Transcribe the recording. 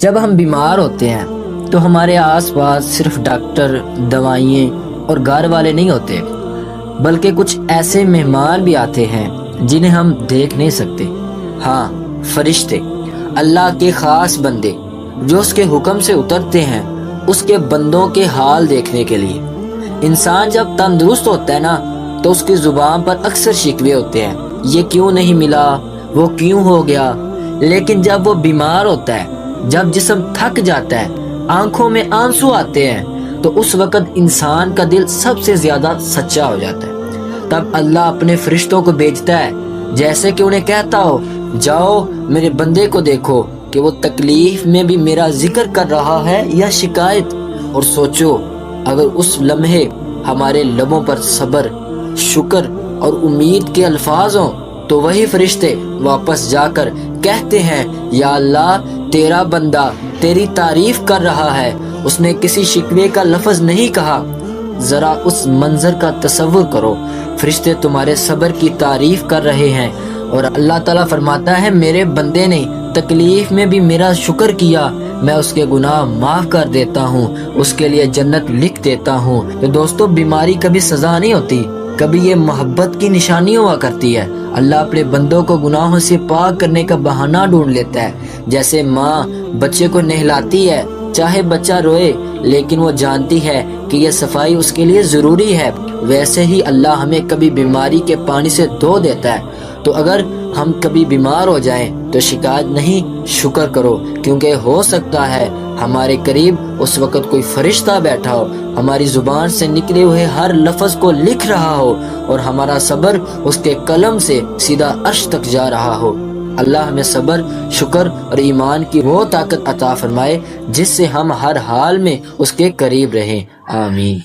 جب ہم بیمار ہوتے ہیں تو ہمارے آس پاس صرف ڈاکٹر، دوائیں اور گھر والے نہیں ہوتے، بلکہ کچھ ایسے مہمان بھی آتے ہیں جنہیں ہم دیکھ نہیں سکتے۔ ہاں، فرشتے، اللہ کے خاص بندے جو اس کے حکم سے اترتے ہیں اس کے بندوں کے حال دیکھنے کے لیے۔ انسان جب تندرست ہوتا ہے نا تو اس کی زبان پر اکثر شکوے ہوتے ہیں، یہ کیوں نہیں ملا، وہ کیوں ہو گیا۔ لیکن جب وہ بیمار ہوتا ہے، جب جسم تھک جاتا ہے، آنکھوں میں آنسو آتے ہیں، تو اس وقت انسان کا دل سب سے زیادہ سچا ہو جاتا ہے۔ تب اللہ اپنے فرشتوں کو بھیجتا ہے، جیسے کہ انہیں کہتا ہو، جاؤ میرے بندے کو دیکھو کہ وہ تکلیف میں بھی میرا ذکر کر رہا ہے یا شکایت۔ اور سوچو، اگر اس لمحے ہمارے لبوں پر صبر، شکر اور امید کے الفاظ ہوں تو وہی فرشتے واپس جا کر کہتے ہیں، یا اللہ، تیرا بندہ تیری تعریف کر رہا ہے، اس نے کسی شکوے کا لفظ نہیں کہا۔ ذرا اس منظر کا تصور کرو، فرشتے تمہارے صبر کی تعریف کر رہے ہیں، اور اللہ تعالیٰ فرماتا ہے، میرے بندے نے تکلیف میں بھی میرا شکر کیا، میں اس کے گناہ معاف کر دیتا ہوں، اس کے لیے جنت لکھ دیتا ہوں۔ تو دوستو، بیماری کبھی سزا نہیں ہوتی، کبھی یہ محبت کی نشانی ہوا کرتی ہے۔ اللہ اپنے بندوں کو گناہوں سے پاک کرنے کا بہانہ ڈھونڈ لیتا ہے۔ جیسے ماں بچے کو نہلاتی ہے، چاہے بچہ روئے لیکن وہ جانتی ہے کہ یہ صفائی اس کے لیے ضروری ہے، ویسے ہی اللہ ہمیں کبھی بیماری کے پانی سے دھو دیتا ہے۔ تو اگر ہم کبھی بیمار ہو جائیں تو شکایت نہیں، شکر کرو، کیونکہ ہو سکتا ہے ہمارے قریب اس وقت کوئی فرشتہ بیٹھا ہو، ہماری زبان سے نکلے ہوئے ہر لفظ کو لکھ رہا ہو، اور ہمارا صبر اس کے قلم سے سیدھا عرش تک جا رہا ہو۔ اللہ ہمیں صبر، شکر اور ایمان کی وہ طاقت عطا فرمائے جس سے ہم ہر حال میں اس کے قریب رہیں۔ آمین۔